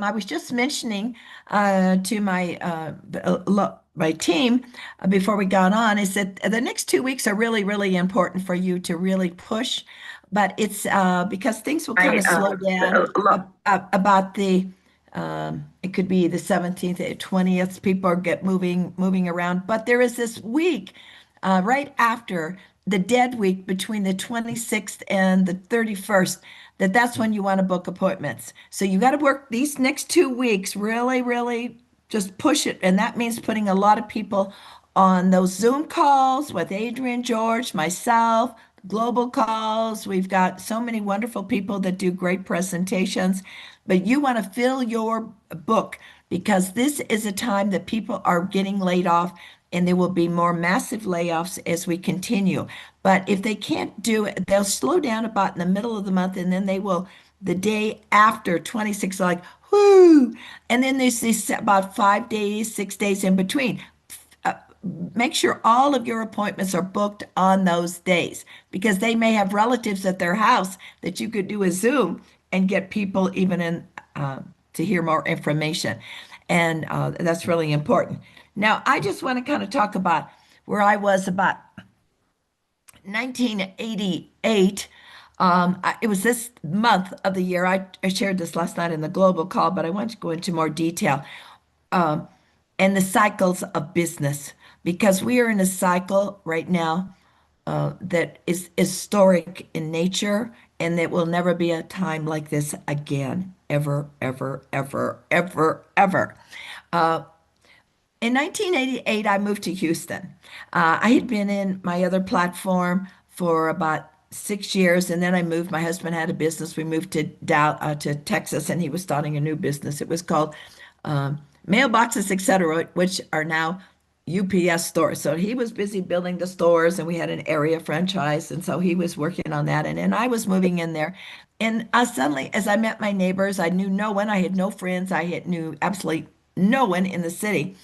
I was just mentioning to my team before we got on is that the next 2 weeks are really, really important for you to really push, but it's because things will kind I of slow down about it could be the 17th, 20th. People are get moving around, but there is this week right after the dead week between the 26th and the 31st that's when you want to book appointments. So you got to work these next 2 weeks, really, really just push it. And that means putting a lot of people on those Zoom calls with Adrian, George, myself, global calls. We've got so many wonderful people that do great presentations, but you want to fill your book because this is a time that people are getting laid off and there will be more massive layoffs as we continue. But if they can't do it, they'll slow down about in the middle of the month and then they will, the day after 26, like, whoo. And then there's this about 5 days, 6 days in between. Uh, Make sure all of your appointments are booked on those days because they may have relatives at their house that you could do a Zoom and get people even in to hear more information. And that's really important. Now, I just want to kind of talk about where I was about 1988. It was this month of the year. I shared this last night in the global call, but I want to go into more detail and the cycles of business because we are in a cycle right now that is historic in nature, and there will never be a time like this again, ever, ever, ever, ever, ever. In 1988, I moved to Houston. I had been in my other platform for about 6 years, and then I moved. My husband had a business. We moved to Texas, and he was starting a new business. It was called Mailboxes, etc., which are now UPS stores. So he was busy building the stores, and we had an area franchise, and so he was working on that, and then I was moving in there. And suddenly, as I met my neighbors, I knew no one. I had no friends. I had knew absolutely no one in the city.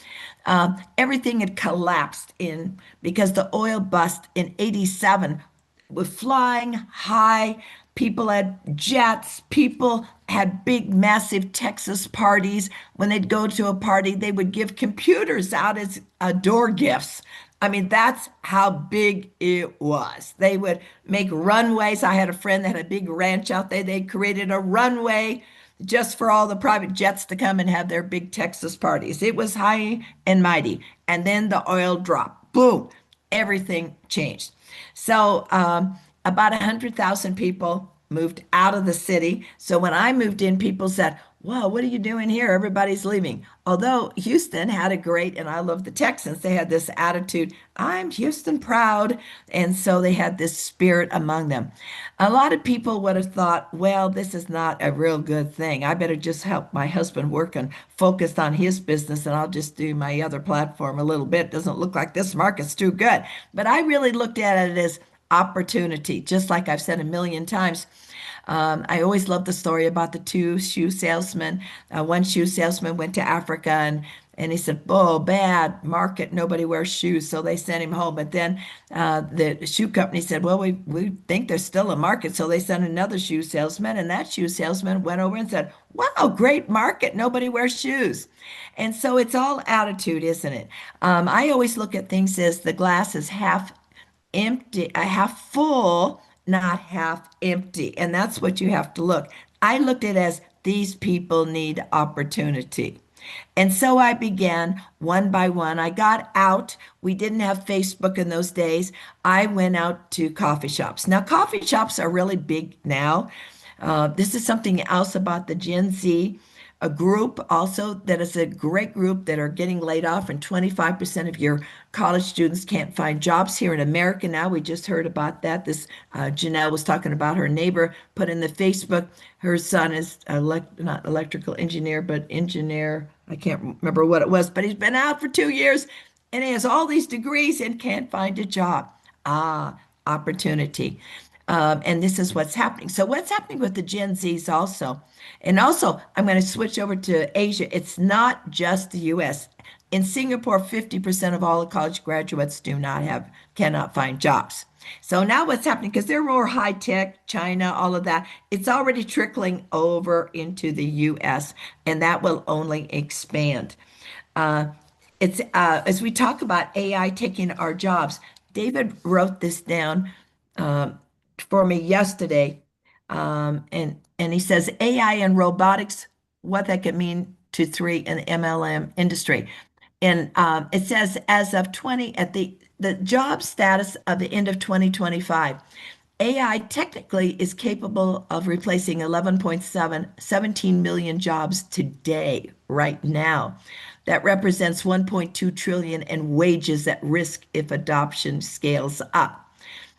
Everything had collapsed in because the oil bust in 87 was flying high. People had jets. People had big, massive Texas parties. When they'd go to a party, they would give computers out as door gifts. I mean, that's how big it was. They would make runways. I had a friend that had a big ranch out there. They created a runway just for all the private jets to come and have their big Texas parties. It was high and mighty. And then the oil dropped. Boom, everything changed. So about 100,000 people moved out of the city. So when I moved in, people said, "Wow, what are you doing here? Everybody's leaving." Although Houston had a great, and I love the Texans, they had this attitude, "I'm Houston proud." And so they had this spirit among them. A lot of people would have thought, well, this is not a real good thing. I better just help my husband work and focus on his business, and I'll just do my other platform a little bit. Doesn't look like this market's too good. But I really looked at it as opportunity, just like I've said a million times. I always love the story about the two shoe salesmen. One shoe salesman went to Africa and he said, "Oh, bad market. Nobody wears shoes." So they sent him home. But then the shoe company said, "Well, we think there's still a market." So they sent another shoe salesman. And that shoe salesman went over and said, "Wow, great market. Nobody wears shoes." And so it's all attitude, isn't it? I always look at things as the glass is half empty, half full, not half empty. And that's what you have to look. I looked at it as these people need opportunity. And so I began one by one. I got out. We didn't have Facebook in those days. I went out to coffee shops. Now, coffee shops are really big now. This is something else about the Gen Z. A group also that is a great group that are getting laid off, and 25% of your college students can't find jobs here in America now. We just heard about that. This Janelle was talking about her neighbor put in the Facebook. Her son is not electrical engineer, but engineer. I can't remember what it was, but he's been out for 2 years and he has all these degrees and can't find a job. Opportunity. And this is what's happening. So, what's happening with the Gen Zs also? And also, I'm going to switch over to Asia. It's not just the US. In Singapore, 50% of all the college graduates cannot find jobs. So now what's happening, because they're more high tech, China, all of that, it's already trickling over into the US, and that will only expand. Uh, it's as we talk about AI taking our jobs, David wrote this down um, for me yesterday, and he says AI and robotics, what that could mean to three in the MLM industry. And it says as of 20 at the job status of the end of 2025, AI technically is capable of replacing 17 million jobs today, right now. That represents 1.2 trillion in wages at risk if adoption scales up.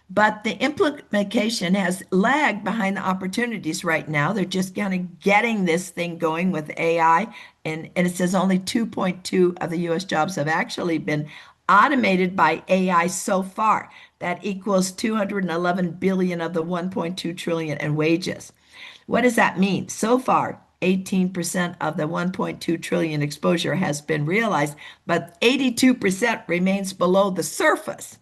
But the implementation has lagged behind the opportunities right now. They're just kind of getting this thing going with AI. And it says only 2.2 of the US jobs have actually been automated by AI so far. That equals 211 billion of the 1.2 trillion in wages. What does that mean? So far, 18% of the 1.2 trillion exposure has been realized, but 82% remains below the surface.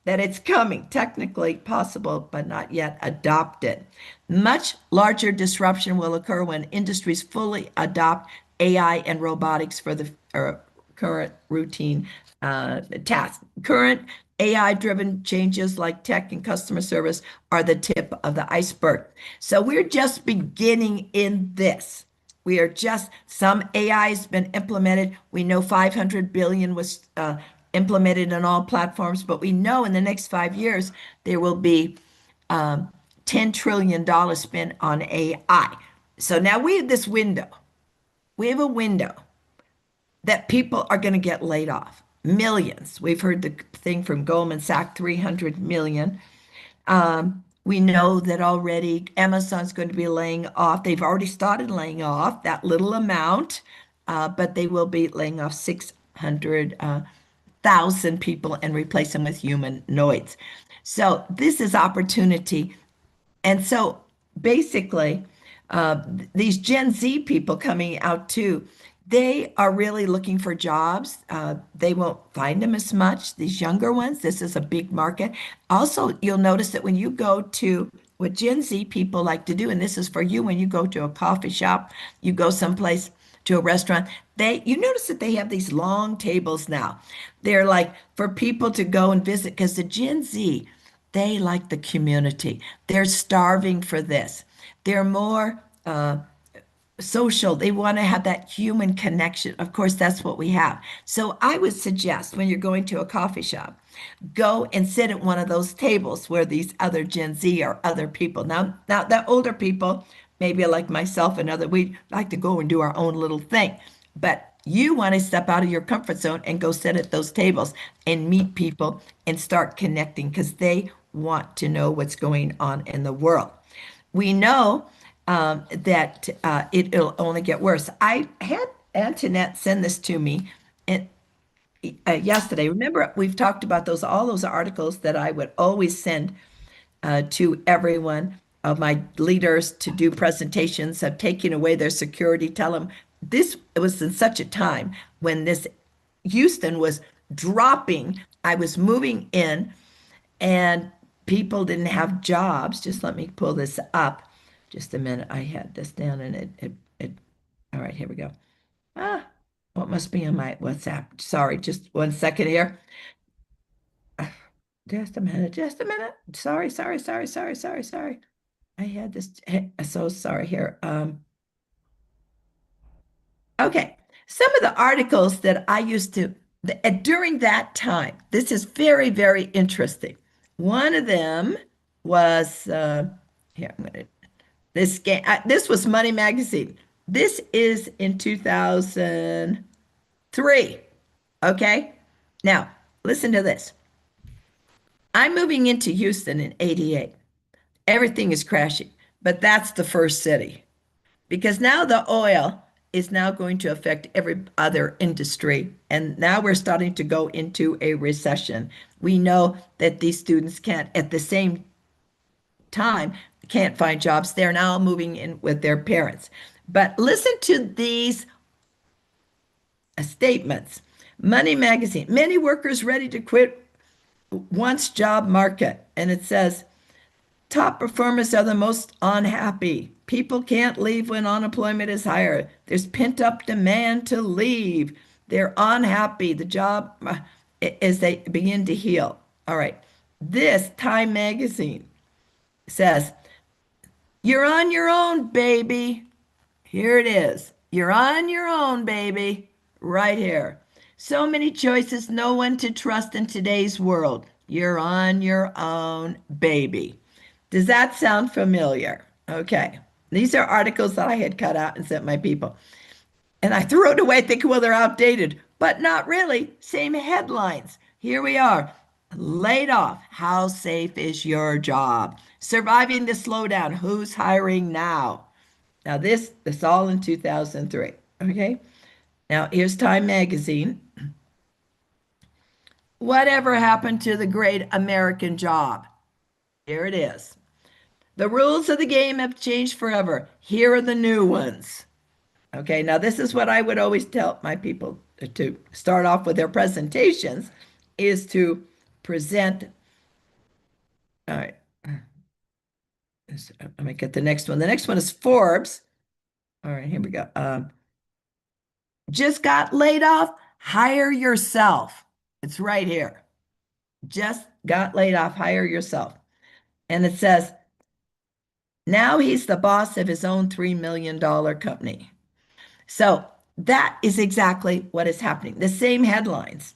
That it's coming, technically possible, but not yet adopted. Much larger disruption will occur when industries fully adopt AI and robotics for the current routine tasks. Current AI-driven changes like tech and customer service are the tip of the iceberg. So we're just beginning in this. We are just, some AI has been implemented. We know 500 billion was implemented on all platforms, but we know in the next 5 years there will be $10 trillion spent on AI. So now we have this window. We have a window that people are going to get laid off. Millions. We've heard the thing from Goldman Sachs, 300 million. We know that already Amazon's going to be laying off. They've already started laying off that little amount, but they will be laying off 600,000 people and replace them with humanoids. So this is opportunity. And so basically, these Gen Z people coming out too, they are really looking for jobs. They won't find them as much. These younger ones, this is a big market. Also, you'll notice that when you go to what Gen Z people like to do, and this is for you when you go to a coffee shop, you go someplace to a restaurant, you notice that they have these long tables now. They're like for people to go and visit because the Gen Z, they like the community. They're starving for this. They're more social. They want to have that human connection. Of course, that's what we have. So I would suggest when you're going to a coffee shop, go and sit at one of those tables where these other Gen Z or other people. Now the older people, maybe like myself and other, we like to go and do our own little thing. But you want to step out of your comfort zone and go sit at those tables and meet people and start connecting because they want to know what's going on in the world. We know that it'll only get worse. I had Antoinette send this to me and, yesterday. Remember, we've talked about all those articles that I would always send to everyone of my leaders to do presentations of taking away their security. Tell them this was in such a time when this Houston was dropping. I was moving in and people didn't have jobs. Just let me pull this up. Just a minute. I had this down and all right, here we go. Ah, what must be on my WhatsApp? Sorry, just one second here. Just a minute, just a minute. Sorry. I had this, so sorry here. Okay, some of the articles that I used to, during that time, this is very, very interesting. One of them was, here, this was Money Magazine. This is in 2003. Okay, now listen to this. I'm moving into Houston in 88. Everything is crashing, but that's the first city because now the oil is now going to affect every other industry. And now we're starting to go into a recession. We know that these students can't, at the same time, can't find jobs. They're now moving in with their parents. But listen to these statements. Money Magazine. Many workers ready to quit once job market. And it says, top performers are the most unhappy. People can't leave when unemployment is higher. There's pent up demand to leave. They're unhappy. The job as they begin to heal. All right. This Time Magazine says, you're on your own, baby. Here it is. You're on your own, baby. Right here. So many choices, no one to trust in today's world. You're on your own, baby. Does that sound familiar? Okay. These are articles that I had cut out and sent my people. And I threw it away thinking, well, they're outdated, but not really. Same headlines. Here we are. Laid off. How safe is your job? Surviving the slowdown. Who's hiring now? Now, this all in 2003. Okay. Now, here's Time Magazine. Whatever happened to the great American job? Here it is. The rules of the game have changed forever. Here are the new ones. Okay, now this is what I would always tell my people to start off with their presentations is to present. All right, let me get the next one. The next one is Forbes. All right, here we go. Just got laid off. Hire yourself. It's right here. Just got laid off. Hire yourself. And it says, now he's the boss of his own $3 million company. So that is exactly what is happening. The same headlines.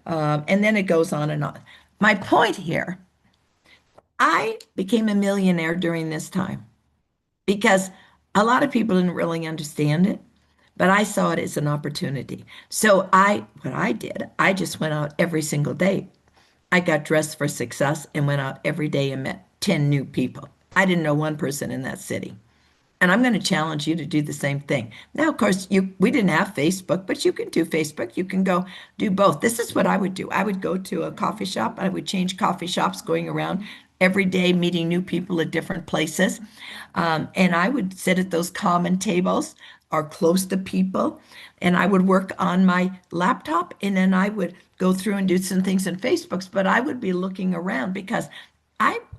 And then it goes on and on. My point here, I became a millionaire during this time because a lot of people didn't really understand it, but I saw it as an opportunity. So what I did, I just went out every single day. I got dressed for success and went out every day and met 10 new people. I didn't know one person in that city. And I'm going to challenge you to do the same thing. Now, of course, we didn't have Facebook, but you can do Facebook. You can go do both. This is what I would do. I would go to a coffee shop. I would change coffee shops, going around every day, meeting new people at different places. And I would sit at those common tables or close to people. And I would work on my laptop. And then I would go through and do some things in Facebooks. But I would be looking around because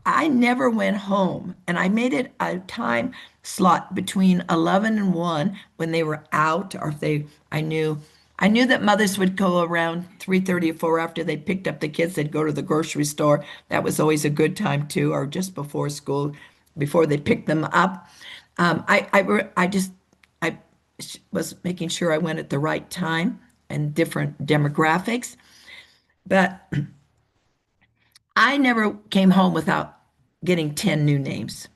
I never went home, and I made it a time slot between 11 and 1 when they were out, or if they I knew that mothers would go around 3:30 or 4 after they picked up the kids. They'd go to the grocery store. That was always a good time too, or just before school, before they picked them up. I was making sure I went at the right time and different demographics, but I never came home without getting 10 new names.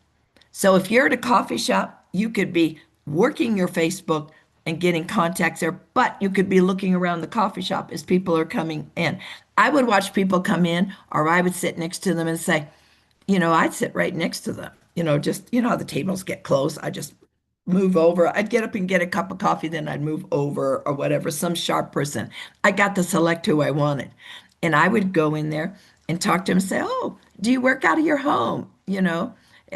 So if you're at a coffee shop, you could be working your Facebook and getting contacts there, but you could be looking around the coffee shop as people are coming in. I would watch people come in, or I would sit next to them and say, I'd sit right next to them. Just, how the tables get close. I just move over. I'd get up and get a cup of coffee, then I'd move over or whatever, some sharp person. I got to select who I wanted. And I would go in there and talk to him and say, oh, do you work out of your home? And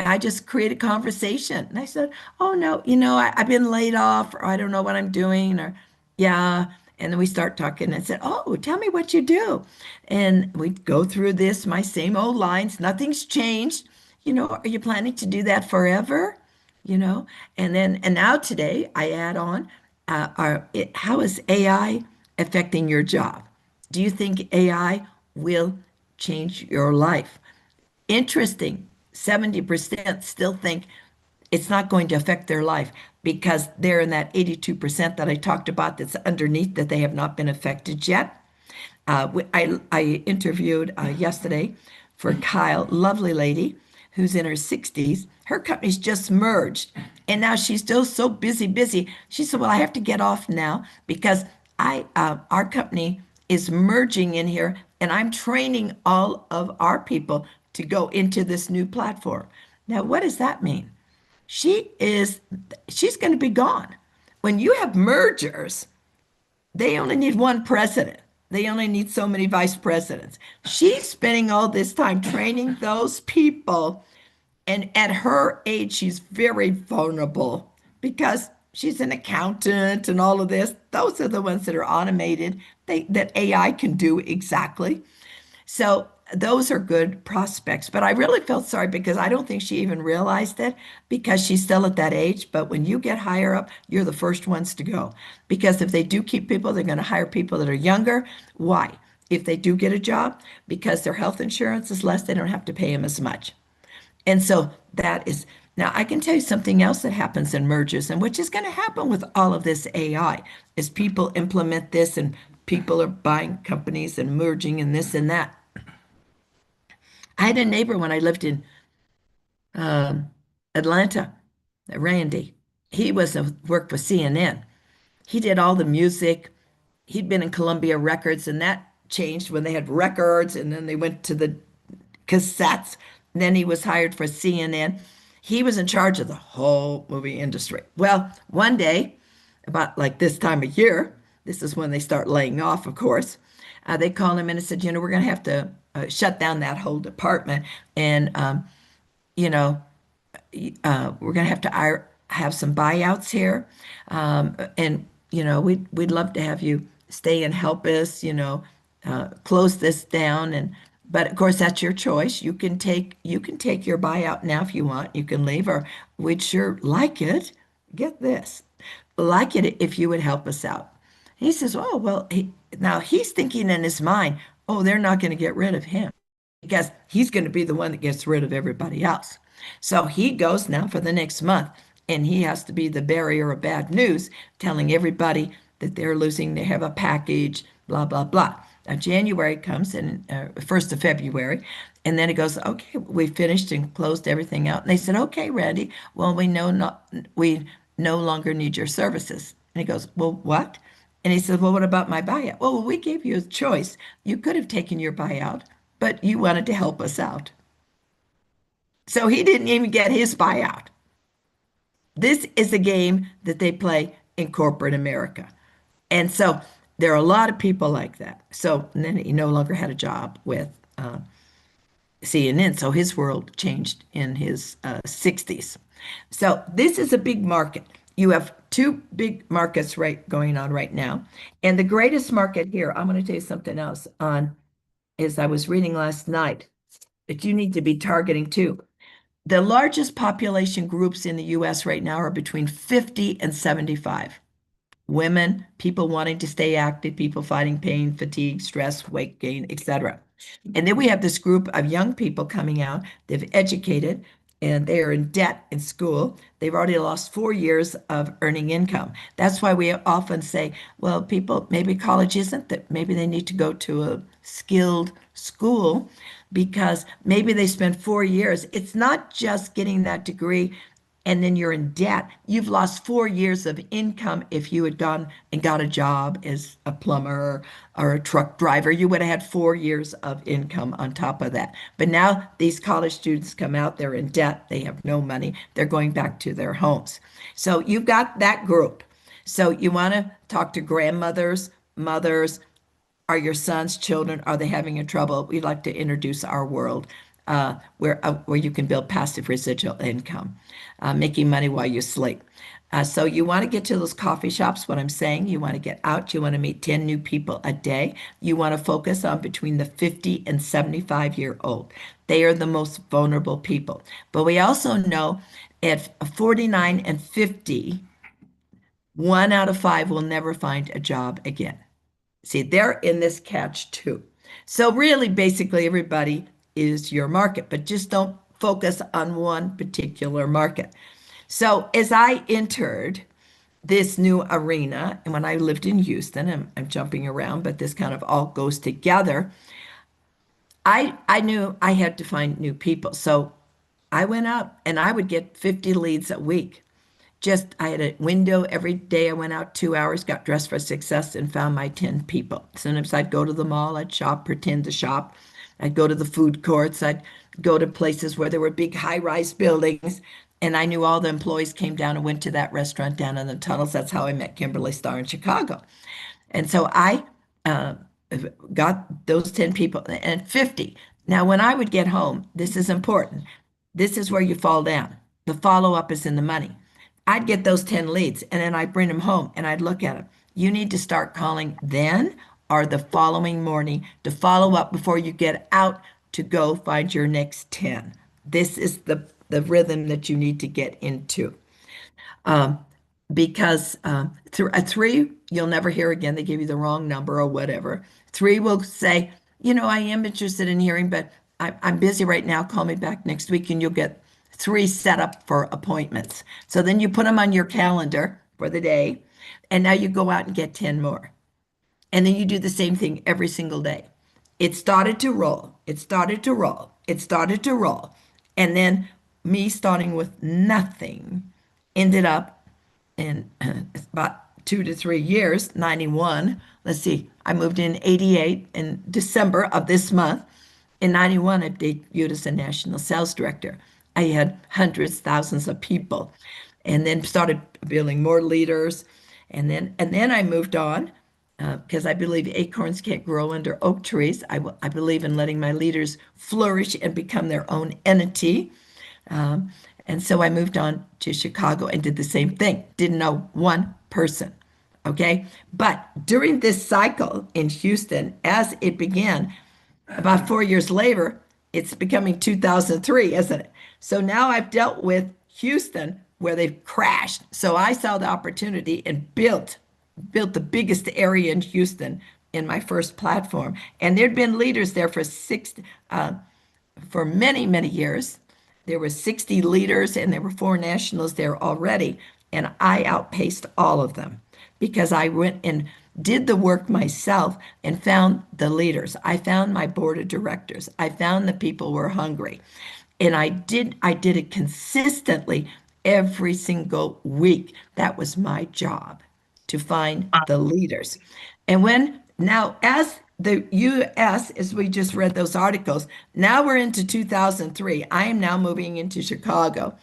I just created conversation. And I said, oh, no, I've been laid off, or I don't know what I'm doing, or yeah. And then we start talking and I said, oh, tell me what you do. And we'd go through this, my same old lines. Nothing's changed. Are you planning to do that forever? And now today I add on, how is AI affecting your job? Do you think AI will change your life? Interesting. 70% still think it's not going to affect their life because they're in that 82% that I talked about that's underneath that they have not been affected yet. I interviewed yesterday for Kyle, lovely lady who's in her 60s. Her company's just merged, and now she's still so busy. She said, "Well, I have to get off now because our company is merging in here, and I'm training all of our people to go into this new platform." Now, what does that mean? She's going to be gone. When you have mergers, they only need one president. They only need so many vice presidents. She's spending all this time training those people. And at her age, she's very vulnerable because she's an accountant and all of this. Those are the ones that are automated. That AI can do exactly. So those are good prospects. But I really felt sorry because I don't think she even realized it because she's still at that age. But when you get higher up, you're the first ones to go. Because if they do keep people, they're going to hire people that are younger. Why? If they do get a job, because their health insurance is less, they don't have to pay them as much. And so that is, now I can tell you something else that happens in mergers, and which is going to happen with all of this AI, is people implement this and people are buying companies and merging and this and that. I had a neighbor when I lived in um, Atlanta, Randy. He was a worked for CNN. He did all the music. He'd been in Columbia Records, and that changed when they had records, and then they went to the cassettes. And then he was hired for CNN. He was in charge of the whole movie industry. Well, one day, about like this time of year, this is when they start laying off, of course. They called him in and said, we're going to have to shut down that whole department. And, you know, we're going to have to have some buyouts here. And, we'd love to have you stay and help us, close this down. But of course, that's your choice. You can take your buyout now if you want. You can leave, or we'd sure like it. Get this, like it if you would help us out. He says, oh, well, now he's thinking in his mind, oh, they're not going to get rid of him because he's going to be the one that gets rid of everybody else. So he goes now for the next month, and he has to be the bearer of bad news, telling everybody that they're losing, they have a package, blah, blah, blah. Now, January comes and 1st of February, and then it goes, okay, we finished and closed everything out. And they said, okay, Randy, well, we no longer need your services. And he goes, well, what? And he said, well, what about my buyout? Well, we gave you a choice. You could have taken your buyout, but you wanted to help us out. So he didn't even get his buyout. This is a game that they play in corporate America. And so there are a lot of people like that. So and then he no longer had a job with CNN. So his world changed in his 60s. So this is a big market. You have two big markets right going on right now. And the greatest market here, I'm going to tell you something else on, is I was reading last night that you need to be targeting too. The largest population groups in the US right now are between 50 and 75. Women, people wanting to stay active, people fighting pain, fatigue, stress, weight gain, etc. And then we have this group of young people coming out. They've educated and they are in debt in school. They've already lost 4 years of earning income. That's why we often say, well, people, maybe college isn't that, maybe they need to go to a skilled school because maybe they spent 4 years. It's not just getting that degree and then you're in debt. You've lost 4 years of income. If you had gone and got a job as a plumber or a truck driver, you would have had 4 years of income on top of that. But now these college students come out, they're in debt, they have no money, they're going back to their homes. So you've got that group. So you want to talk to grandmothers, mothers, are your sons, children, are they having a trouble? We'd like to introduce our world where you can build passive residual income, making money while you sleep. So you want to get to those coffee shops, what I'm saying, you want to get out, you want to meet 10 new people a day. You want to focus on between the 50 and 75-year-old. They are the most vulnerable people. But we also know at 49 and 50, 1 out of 5 will never find a job again. See, they're in this catch too. So really, basically, everybody is your market, but just don't focus on one particular market. So as I entered this new arena, and when I lived in Houston, I'm jumping around, but this kind of all goes together. I knew I had to find new people. So I went out and I would get 50 leads a week. Just, I had a window every day. I went out 2 hours, got dressed for success, and found my 10 people. Sometimes I'd go to the mall, I'd shop, pretend to shop. I'd go to the food courts, I'd go to places where there were big high-rise buildings. And I knew all the employees came down and went to that restaurant down in the tunnels. That's how I met Kimberly Starr in Chicago. And so I uh, got those 10 people and 50. Now, when I would get home, this is important. This is where you fall down. The follow-up is in the money. I'd get those 10 leads and then I'd bring them home and I'd look at them. You need to start calling then or the following morning to follow up before you get out to go find your next 10. This is the rhythm that you need to get into. Because a three, you'll never hear again. They give you the wrong number or whatever. Three will say, I am interested in hearing, but I'm busy right now. Call me back next week, and you'll get three set up for appointments. So then you put them on your calendar for the day, and now you go out and get 10 more. And then you do the same thing every single day. It started to roll. It started to roll. It started to roll. And then me starting with nothing ended up in about 2 to 3 years, 91. Let's see, I moved in 88 in December of this month. In 91, I debuted as a national sales director. I had hundreds, thousands of people, and then started building more leaders. And then I moved on because I believe acorns can't grow under oak trees. I believe in letting my leaders flourish and become their own entity. Um, and so I moved on to Chicago and did the same thing. Didn't know one person. Okay. But during this cycle in Houston, as it began, about 4 years later, it's becoming 2003, isn't it? So now I've dealt with Houston where they've crashed. So I saw the opportunity and built the biggest area in Houston in my first platform. And there'd been leaders there for many, many years. There were 60 leaders and there were four nationals there already. And I outpaced all of them because I went and did the work myself and found the leaders. I found my board of directors. I found the people who were hungry. And I did it consistently every single week. That was my job to find the leaders. And when now, as the US, as we just read those articles, now we're into 2003. I am now moving into Chicago.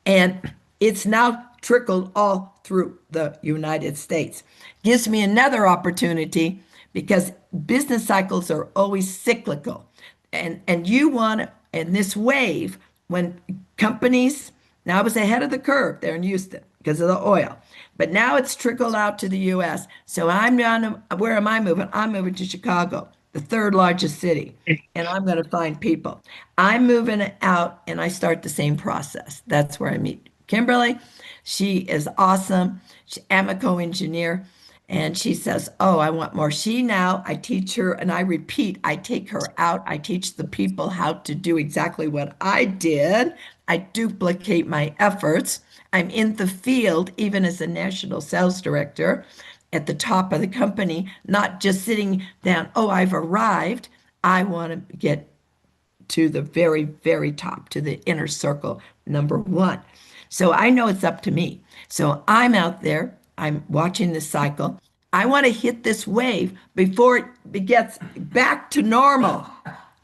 And it's now trickled all through the United States. Gives me another opportunity because business cycles are always cyclical. And you want, in this wave, when companies, now I was ahead of the curve there in Houston because of the oil, but now it's trickled out to the US. So I'm down, where am I moving? I'm moving to Chicago, the third largest city, and I'm going to find people. I'm moving out and I start the same process. That's where I meet Kimberly. She is awesome. She's Amoco engineer. And she says, "Oh, I want more." I teach her and I repeat, I take her out. I teach the people how to do exactly what I did. I duplicate my efforts. I'm in the field, even as a national sales director at the top of the company, not just sitting down, "Oh, I've arrived." I want to get to the very, very top, to the inner circle, number one. So I know it's up to me. So I'm out there, I'm watching this cycle. I want to hit this wave before it gets back to normal.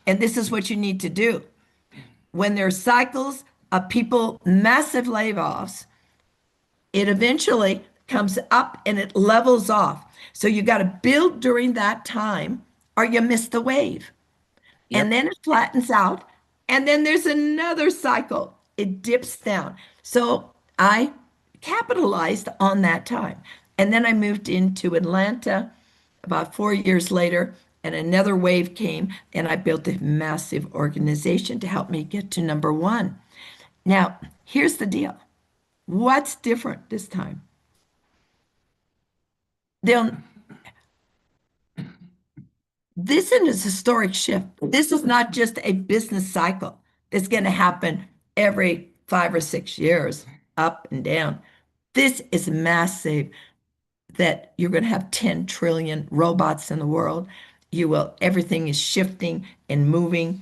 And this is what you need to do. When there's cycles of people, massive layoffs, it eventually comes up and it levels off. So you got to build during that time or you miss the wave. And Yep. then it flattens out, and then there's another cycle. It dips down. So I capitalized on that time. And then I moved into Atlanta about 4 years later, and another wave came, and I built a massive organization to help me get to number one. Now, here's the deal. What's different this time? They'll This is a historic shift. This is not just a business cycle that's going to happen every 5 or 6 years, up and down. This is massive that you're going to have 10 trillion robots in the world. Everything is shifting and moving.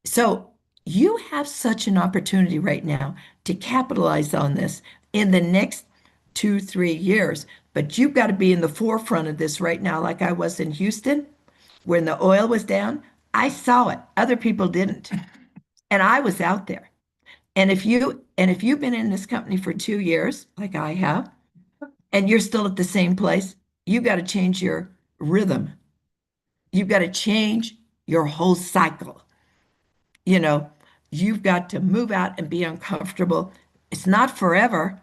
So you have such an opportunity right now to capitalize on this in the next 2, 3 years. But you've got to be in the forefront of this right now, like I was in Houston when the oil was down. I saw it. Other people didn't. And I was out there. And if you've been in this company for 2 years, like I have, and you're still at the same place, you got to change your rhythm. You've got to change your whole cycle. You know, you've got to move out and be uncomfortable. It's not forever.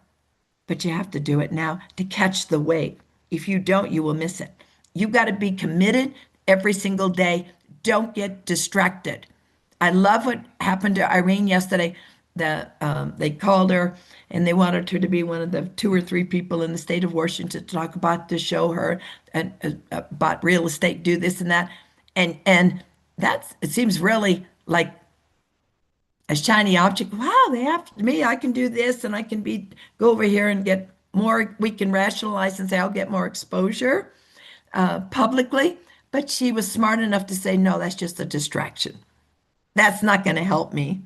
but you have to do it now to catch the wave. If you don't, you will miss it. You've got to be committed every single day. Don't get distracted. I love what happened to Irene yesterday. They called her and they wanted her to be one of the two or three people in the state of Washington to talk about to show her and about real estate, do this and that, and that's it seems really like a shiny object. Wow, they have me. I can do this, and I can be go over here and get more. We can rationalize and say I'll get more exposure publicly. But she was smart enough to say, no, that's just a distraction. That's not going to help me.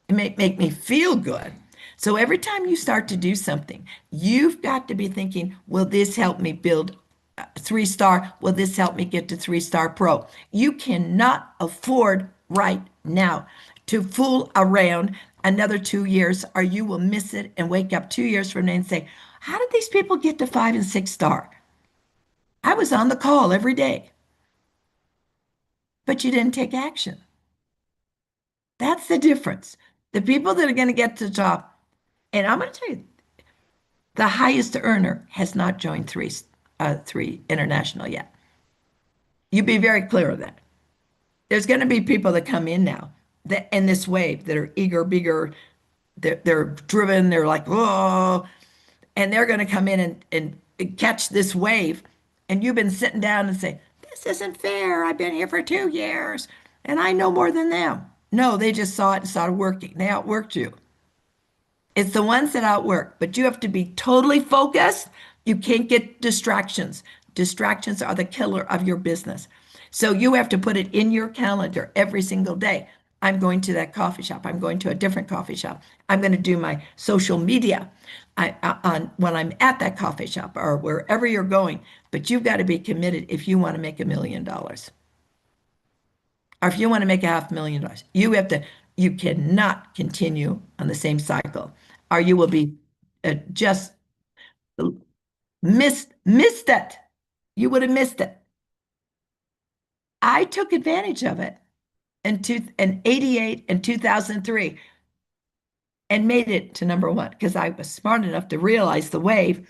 It may make me feel good. So every time you start to do something, you've got to be thinking, will this help me build 3 star? Will this help me get to 3 star pro? You cannot afford right now to fool around another 2 years, or you will miss it and wake up 2 years from now and say, how did these people get to 5 and 6 star? I was on the call every day, but you didn't take action. That's the difference. The people that are going to get to the top, and I'm going to tell you, the highest earner has not joined three international yet. You be very clear of that. There's going to be people that come in now that in this wave that are eager, bigger, they're driven, they're like, whoa, and they're going to come in and catch this wave. And you've been sitting down and say, this isn't fair. I've been here for 2 years and I know more than them. No, they just saw it and started working. They outworked you. It's the ones that outwork, but you have to be totally focused. You can't get distractions. Distractions are the killer of your business. So you have to put it in your calendar every single day. I'm going to that coffee shop. I'm going to a different coffee shop. I'm going to do my social media on when I'm at that coffee shop or wherever you're going. But you've got to be committed if you want to make $1 million or if you want to make $500,000. You cannot continue on the same cycle or you will be just missed it. You would have missed it. I took advantage of it in 88 and 2003 and made it to number one because I was smart enough to realize the wave.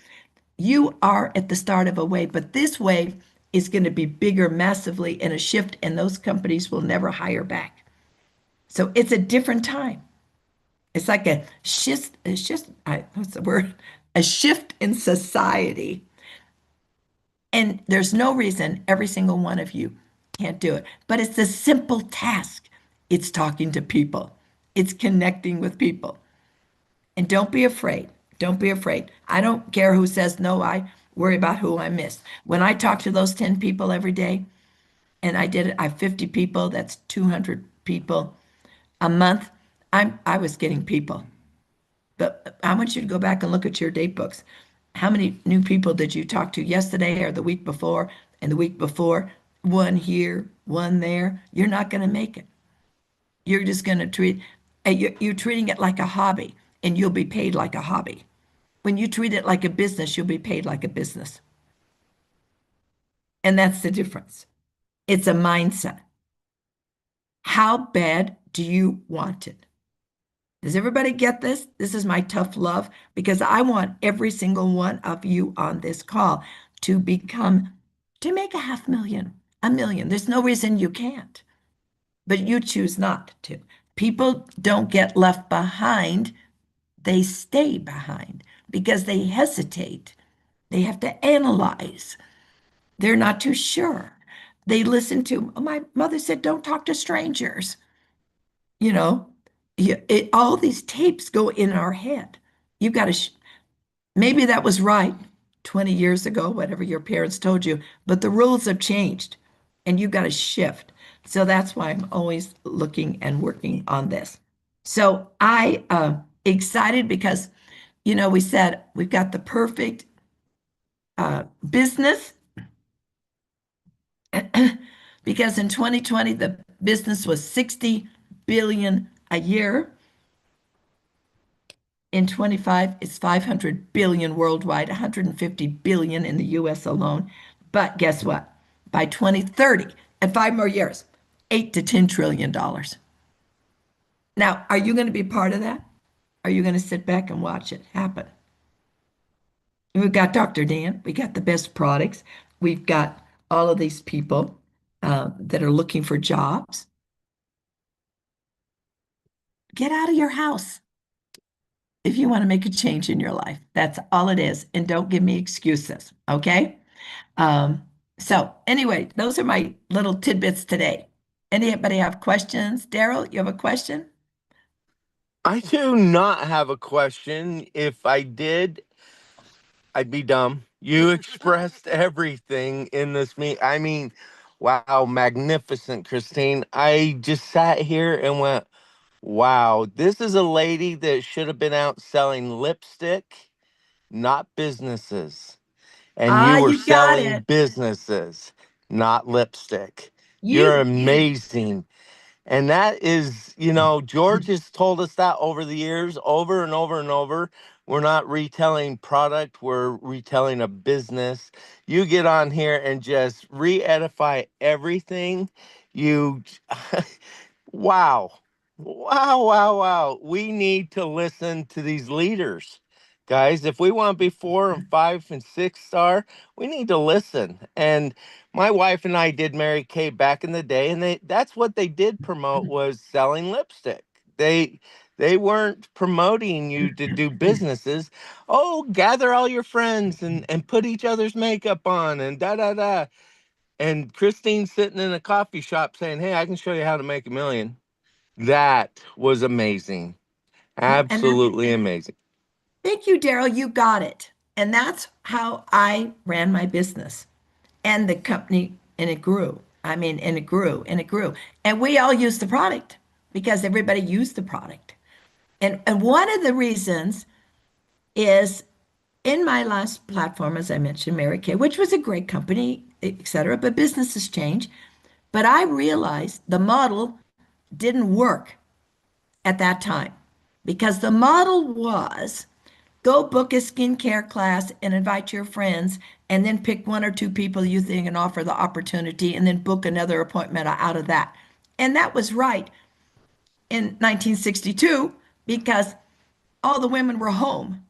You are at the start of a wave, but this wave is going to be bigger massively in a shift, and those companies will never hire back. So it's a different time. It's like a shift, what's the word? A shift in society. And there's no reason every single one of you can't do it. But it's a simple task. It's talking to people. It's connecting with people. And don't be afraid. Don't be afraid. I don't care who says no. I worry about who I miss. When I talk to those 10 people every day, and I did it, I have 50 people, that's 200 people a month. I was getting people. But I want you to go back and look at your date books. How many new people did you talk to yesterday or the week before and the week before? One here, one there. You're not going to make it. You're just going to you're treating it like a hobby and you'll be paid like a hobby. When you treat it like a business, you'll be paid like a business. And that's the difference. It's a mindset. How bad do you want it? Does everybody get this? This is my tough love because I want every single one of you on this call to to make a 500,000, a million. There's no reason you can't, but you choose not to. People don't get left behind, they stay behind because they hesitate. They have to analyze. They're not too sure. They listen to, my mother said, don't talk to strangers. You know, all these tapes go in our head. You've got to, maybe that was right 20 years ago, whatever your parents told you, but the rules have changed and you've got to shift. So that's why I'm always looking and working on this. So I excited because, we said we've got the perfect business because in 2020, the business was 60 billion a year. In 25, it's 500 billion worldwide, 150 billion in the US alone. But guess what? By 2030, in 5 more years, 8 to 10 trillion dollars. Now, are you going to be part of that? Are you going to sit back and watch it happen? We've got Dr. Dan. We got the best products. We've got all of these people that are looking for jobs. Get out of your house if you want to make a change in your life. That's all it is. And don't give me excuses. Okay. Um, so anyway, those are my little tidbits today. Anybody have questions? Daryl, you have a question? I do not have a question. If I did, I'd be dumb. You expressed everything in this meet. I mean, wow, magnificent, Christine. I just sat here and went, wow, this is a lady that should have been out selling lipstick, not businesses. And Ah, you were you got selling it. businesses, not lipstick. You're You, amazing. And that is, George has told us that over the years, over and over and over. We're not retelling product, we're retelling a business. You get on here and just re edify everything. You, wow. Wow, wow, wow. We need to listen to these leaders. Guys, if we want to be 4 and 5 and 6 star, we need to listen. And my wife and I did Mary Kay back in the day, and that's what they did promote was selling lipstick. They weren't promoting you to do businesses. Oh, gather all your friends and put each other's makeup on and da da da. And Christine's sitting in a coffee shop saying, "Hey, I can show you how to make a million." That was amazing. and that's, Absolutely amazing. thank you, Daryl. You got it. And that's how I ran my business and the company, and it grew. I mean, and it grew and it grew. And we all used the product because everybody used the product. And one of the reasons is in my last platform, as I mentioned, Mary Kay, which was a great company, et cetera, but businesses change. But I realized the model didn't work at that time because the model was go book a skincare class and invite your friends and then pick one or two people you think can offer the opportunity and then book another appointment out of that. And that was right in 1962 because all the women were home.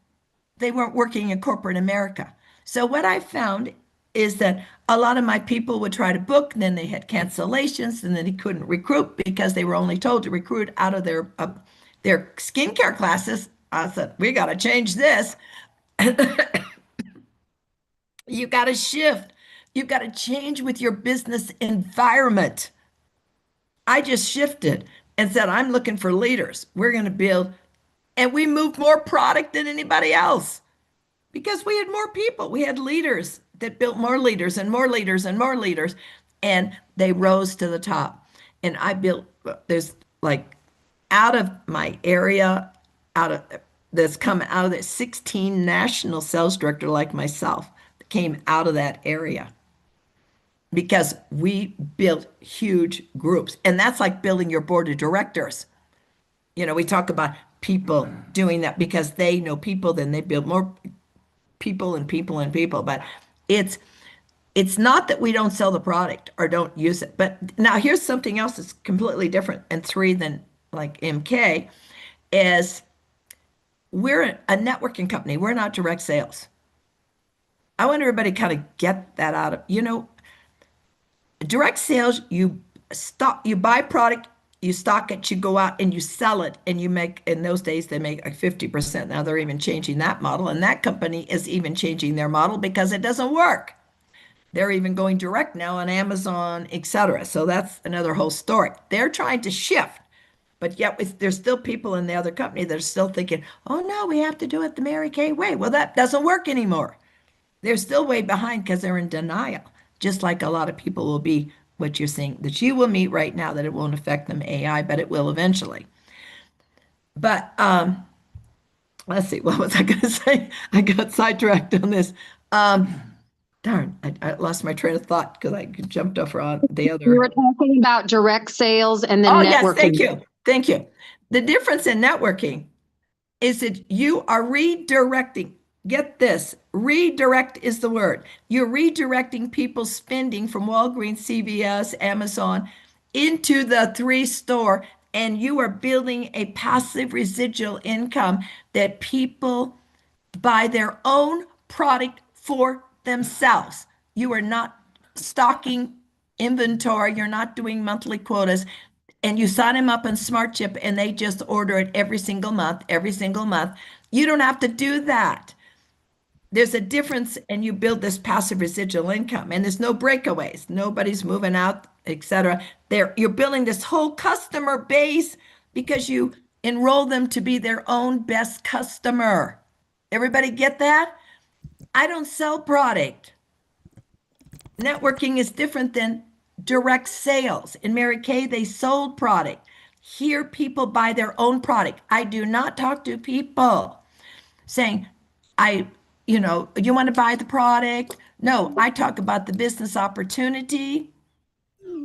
They weren't working in corporate America. So what I found is that a lot of my people would try to book, and then they had cancellations, and then they couldn't recruit because they were only told to recruit out of their skincare classes. I said, we got to change this. You got to shift. You got to change with your business environment. I just shifted and said, I'm looking for leaders. We're going to build, and we moved more product than anybody else because we had more people. We had leaders that built more leaders and more leaders and more leaders, and they rose to the top. And I built, there's like out of my area, out of that's come out of the 16 national sales director like myself came out of that area because we built huge groups. And that's like building your board of directors. We talk about people doing that because they know people, then they build more people and people and people. But it's it's not that we don't sell the product or don't use it. But now here's something else that's completely different and three than like MK is we're a networking company. We're not direct sales. I want everybody to kind of get that out of, direct sales, you buy product, you stock it, you go out and you sell it, and you make, in those days, they make like 50%. Now they're even changing that model, and that company is even changing their model because it doesn't work. They're even going direct now on Amazon, etc. So that's another whole story. They're trying to shift, but yet there's still people in the other company that are still thinking, oh no, we have to do it the Mary Kay way. Well, that doesn't work anymore. They're still way behind because they're in denial, just like a lot of people will be what you're seeing that you will meet right now, that it won't affect them AI, but it will eventually. But let's see, what was I going to say? I got sidetracked on this. Um, darn, I lost my train of thought because I jumped over on the We other. were talking about direct sales and then Oh, yes, thank networking. you. Thank you. The difference in networking is that you are redirecting. Get this, redirect is the word. You're redirecting people's spending from Walgreens, CVS, Amazon into the three store, and you are building a passive residual income that people buy their own product for themselves. You are not stocking inventory, you're not doing monthly quotas, and you sign them up on Smart Chip and they just order it every single month, every single month. You don't have to do that. There's a difference, and you build this passive residual income, and there's no breakaways. Nobody's moving out, etc. You're building this whole customer base because you enroll them to be their own best customer. Everybody get that? I don't sell product. Networking is different than direct sales. In Mary Kay, they sold product. Here, people buy their own product. I do not talk to people saying, I, you want to buy the product? No, I talk about the business opportunity.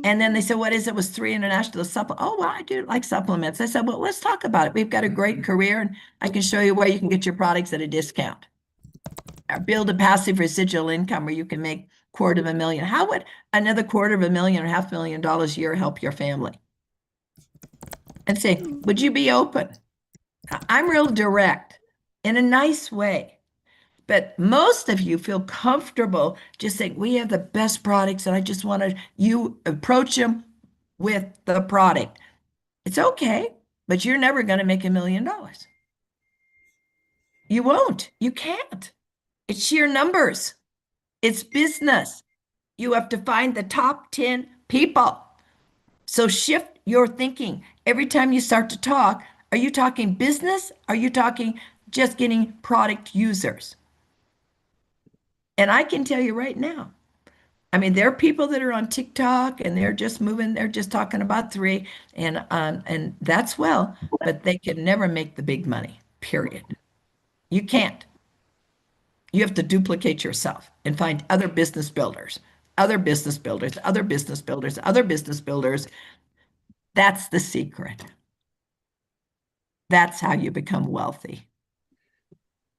And then they said, what is it? Was three international supplements. Oh, well, I do like supplements. I said, well, let's talk about it. We've got a great career and I can show you where you can get your products at a discount. Or build a passive residual income where you can make $250,000. How would another $250,000 or $500,000 a year help your family? And say, would you be open? I'm real direct in a nice way. But most of you feel comfortable just saying, we have the best products, and I just want to, you approach them with the product. It's okay, but you're never going to make $1,000,000. You won't. You can't. It's sheer numbers. It's business. You have to find the top 10 people. So shift your thinking. Every time you start to talk, are you talking business? Are you talking just getting product users? And I can tell you right now, I mean, there are people that are on TikTok and they're just moving, they're just talking about three, and that's well, but they can never make the big money, period. You can't. You have to duplicate yourself and find other business builders, other business builders, other business builders, other business builders. That's the secret. That's how you become wealthy.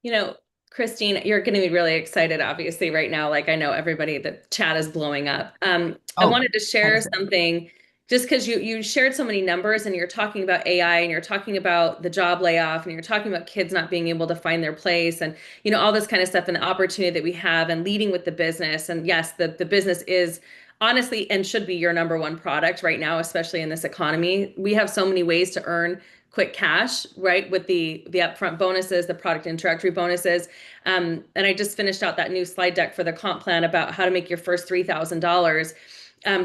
You know, Christine, you're going to be really excited, obviously, right now. Like, I know everybody, the chat is blowing up. I Oh, wanted to share something just because you shared so many numbers and you're talking about AI and you're talking about the job layoff and you're talking about kids not being able to find their place and, all this kind of stuff and the opportunity that we have and leading with the business. And yes, the business is honestly and should be your number one product right now, especially in this economy. We have so many ways to earn quick cash, right? With the upfront bonuses, the product introductory bonuses. And I just finished out that new slide deck for the comp plan about how to make your first $3,000.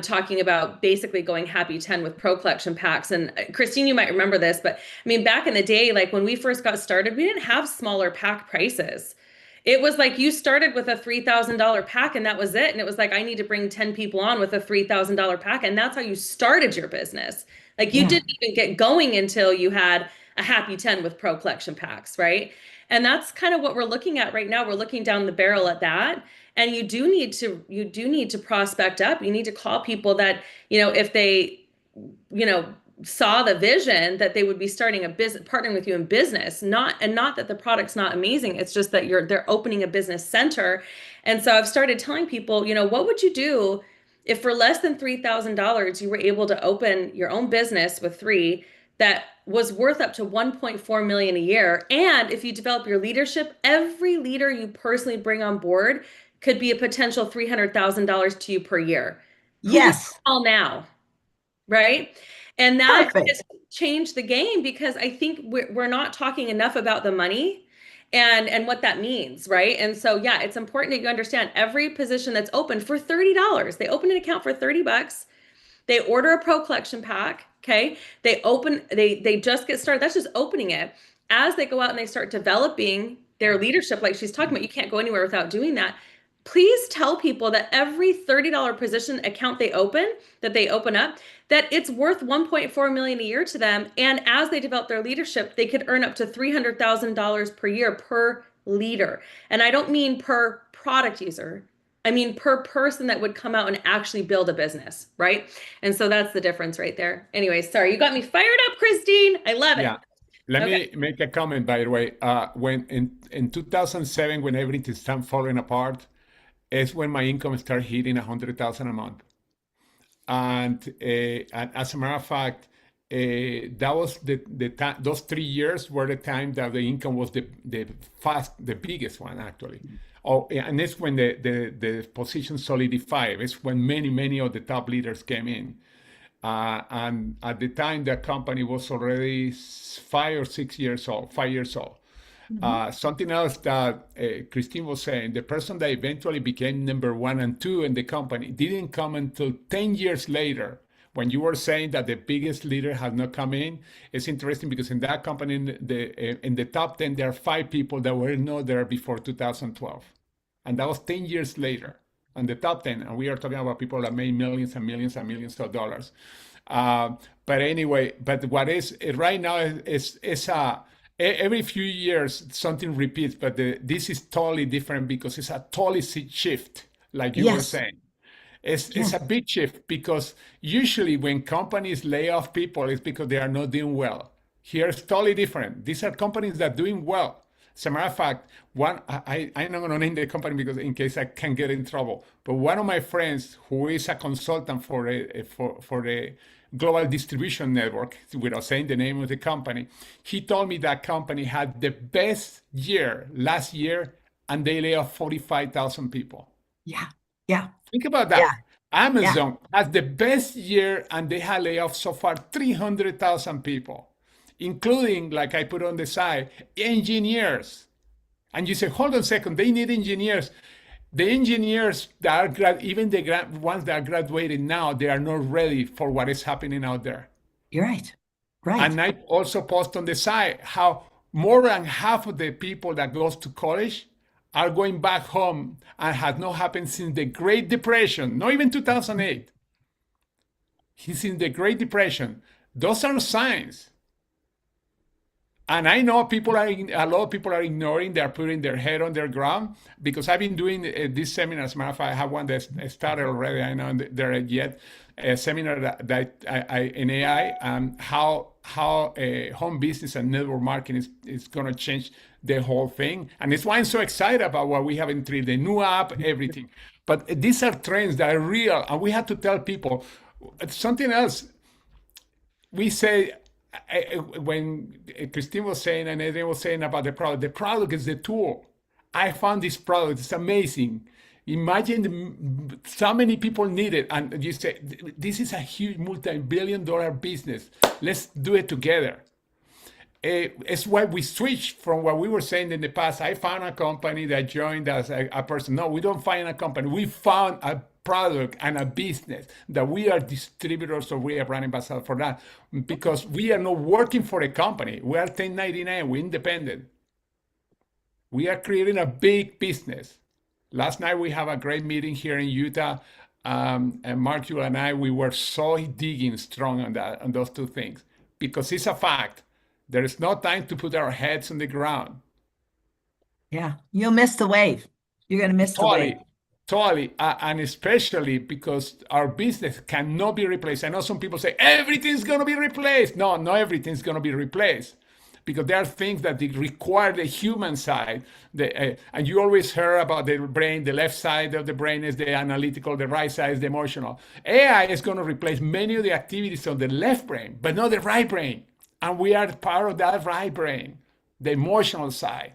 Talking about basically going happy 10 with pro collection packs. And Christine, you might remember this, but I mean, back in the day, like when we first got started, we didn't have smaller pack prices. It was like you started with a $3,000 pack and that was it. And it was like, I need to bring 10 people on with a $3,000 pack. And that's how you started your business. Like you yeah. didn't even get going until you had a happy 10 with pro collection packs, right? And that's kind of what we're looking at right now. We're looking down the barrel at that. And you do need to prospect up. You need to call people that, if they, you know, saw the vision that they would be starting a business, partnering with you in business, not that the product's not amazing. It's just that they're opening a business center. And so I've started telling people, what would you do if for less than $3,000 you were able to open your own business with three that was worth up to 1.4 million a year. And if you develop your leadership, every leader you personally bring on board could be a potential $300,000 to you per year. Who would you Yes. call now? Right? And that Perfect. just changed the game because I think we're not talking enough about the money and what that means, right? And so yeah, it's important that you understand every position that's open for $30. They open an account for $30. They order a pro collection pack. Okay. They just get started. That's just opening it. As they go out and they start developing their leadership, like she's talking about, you can't go anywhere without doing that. Please tell people that every $30 position account they open up, that it's worth 1.4 million a year to them. And as they develop their leadership, they could earn up to $300,000 per year per leader. And I don't mean per product user. I mean, per person that would come out and actually build a business, right? And so that's the difference right there. Anyway, sorry, you got me fired up, Christine. I love it. Yeah. Let Okay. me make a comment, by the way. When in 2007, when everything started falling apart, is when my income started hitting 100,000 a month. And as a matter of fact, that was the time. Those 3 years were the time that the income was the biggest one actually. Oh, yeah, and it's when the position solidified. It's when many of the top leaders came in. And at the time, the company was already 5 or 6 years old, 5 years old. Mhm. Something else that Christine was saying, the person that eventually became number one and two in the company didn't come until 10 years later. When you were saying that the biggest leader has not come in, it's interesting because in that company, in the top 10, there are five people that were not there before 2012. And that was 10 years later on the top 10. And we are talking about people that made millions and millions and millions of dollars. Uh, but anyway, but what is right now every few years something repeats, but this is totally different because it's a totally shift, like you were Yes. saying. It's Yes. a big shift because usually when companies lay off people, it's because they are not doing well. Here it's totally different. These are companies that are doing well. As a matter of fact, I'm not going to name the company because in case I can get in trouble. But one of my friends, who is a consultant for the global distribution network, without saying the name of the company, he told me that company had the best year last year, and they lay off 45,000 people. Yeah. Yeah. Think about Yeah. that. Yeah. Amazon has the best year, and they have laid off so far 300,000 people, including, like I put on the side, engineers. And you say, hold on a second, they need engineers. The engineers that are even the ones that are graduating now, they are not ready for what is happening out there. You're right. Right. And I also post on the site how more than half of the people that goes to college are going back home and has not happened since the Great Depression, not even 2008. He's in the Great Depression. Those are signs. And I know a lot of people are ignoring, they're putting their head on their ground because I've been doing these seminars. As a matter of fact, I have one that started already. I know there yet a seminar that I in AI, how home business and network marketing is going to change the whole thing. And it's why I'm so excited about what we have in 3, the new app, everything. But these are trends that are real, and we have to tell people something else. We say when Christine was saying and Adrian was saying about the product is the tool. I found this product, it's amazing. Imagine so many people need it, and you say, this is a huge multi-billion dollar business. Let's do it together. It's why we switched from what we were saying in the past. I found a company that joined as a person. No, we don't find a company. We found a product and a business that we are distributors or we are brand ambassadors for that because we are not working for a company. We are 1099. We're independent. We are creating a big business. Last night we have a great meeting here in Utah, and Mark, you and I, we were so digging strong on that, on those two things, because it's a fact. There is no time to put our heads on the ground. Yeah. You'll miss the wave. You're going to miss the wave. Totally, totally, and especially because our business cannot be replaced. I know some people say everything's going to be replaced. No, not everything's going to be replaced, because there are things that they require the human side. And you always heard about the brain. The left side of the brain is the analytical. The right side is the emotional. AI is going to replace many of the activities on the left brain, but not the right brain. And we are part of that right brain, the emotional side.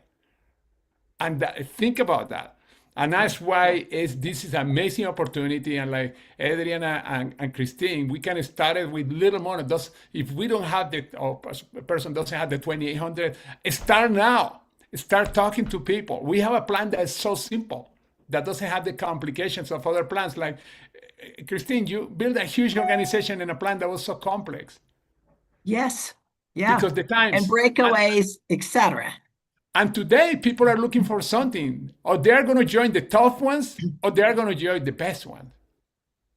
And think about that. And that's why this is an amazing opportunity. And like Adriana and Christine, we can start it with little money. If we don't have or a person doesn't have the 2,800, start now. Start talking to people. We have a plan that is so simple, that doesn't have the complications of other plans. Like Christine, you built a huge organization in a plan that was so complex Yes. Yeah. because the And times. breakaways, etc. And today, people are looking for something, or they're going to join the tough ones, or they're going to join the best ones.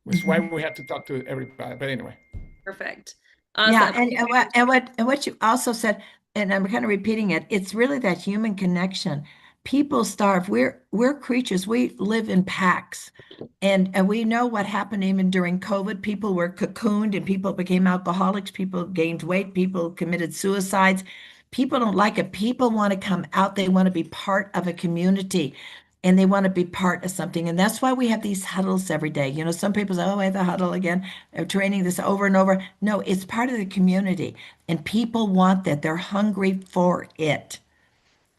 That's why we have to talk to everybody. But anyway, Perfect. Yeah, Awesome. and what you also said, and I'm kind of repeating it, it's really that human connection. People starve. We're creatures. We live in packs. And we know what happened even during COVID. People were cocooned and people became alcoholics, people gained weight, people committed suicides. People don't like it. People want to come out. They want to be part of a community and they want to be part of something. And that's why we have these huddles every day. You know, some people say, oh, I have the huddle again. They're training this over and over. No, it's part of the community. And people want that. They're hungry for it.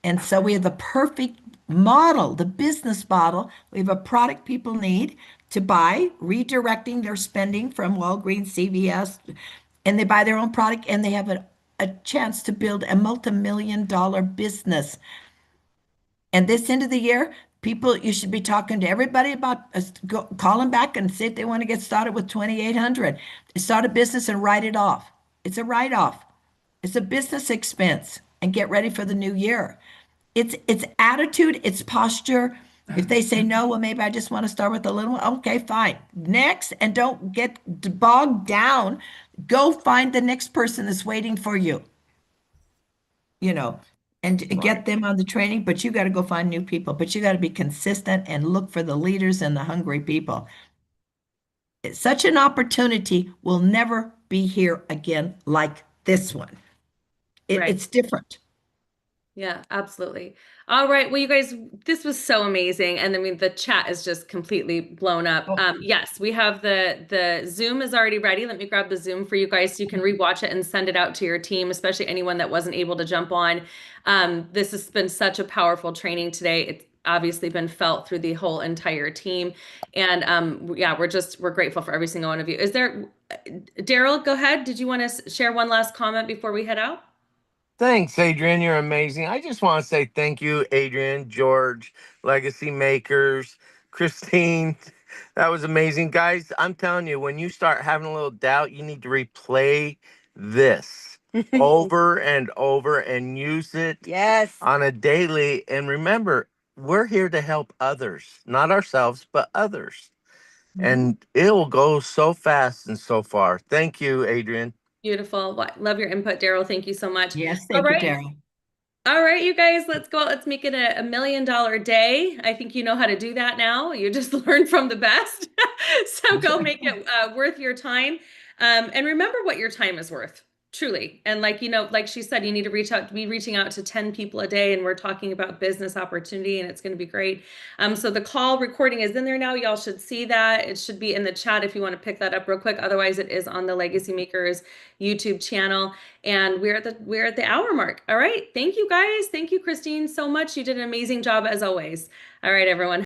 And so we have the perfect model, the business model. We have a product people need to buy, redirecting their spending from Walgreens, CVS, and they buy their own product and they have a chance to build a multi-million dollar business. And this end of the year, people, you should be talking to everybody about calling back and see if they want to get started with 2,800. Start a business and write it off. It's a write-off. It's a business expense and get ready for the new year. It's attitude, it's posture. If they say no, well, maybe I just want to start with a little one. Okay, fine. Next, and don't get bogged down. Go find the next person that's waiting for you, you know, and Right. get them on the training, but you got to go find new people. But you got to be consistent and look for the leaders and the hungry people. Such an opportunity will never be here again like this one. Right. It's different. Yeah, absolutely. All right. Well, you guys, this was so amazing. And I mean, the chat is just completely blown up. Oh, Yes, we have the Zoom is already ready. Let me grab the Zoom for you guys so you can rewatch it and send it out to your team, especially anyone that wasn't able to jump on. This has been such a powerful training today. It's obviously been felt through the whole entire team. And yeah, we're grateful for every single one of you. Is there, Daryl, go ahead. Did you want to share one last comment before we head out? Thanks, Adrian. You're amazing. I just want to say thank you, Adrian, George, Legacy Makers, Christine. That was amazing. Guys, I'm telling you, when you start having a little doubt, you need to replay this over and over and use it Yes. on a daily. And remember, we're here to help others, not ourselves, but others. And it will go so fast and so far. Thank you, Adrian. Beautiful. Love your input, Daryl. Thank you so much. yes, All thank you, right. Daryl. All right, you guys, let's go. Let's make it a $1 million day. I think you know how to do that now. You just learned from the best. So go make it worth your time. And remember what your time is worth, truly. And like, like she said, you need to be reaching out to 10 people a day. And we're talking about business opportunity and it's going to be great. So the call recording is in there now. Y'all should see that. It should be in the chat if you want to pick that up real quick. Otherwise, it is on the Legacy Makers YouTube channel. And we're at the hour mark. All right. Thank you guys. Thank you, Christine, so much. You did an amazing job as always. All right, everyone.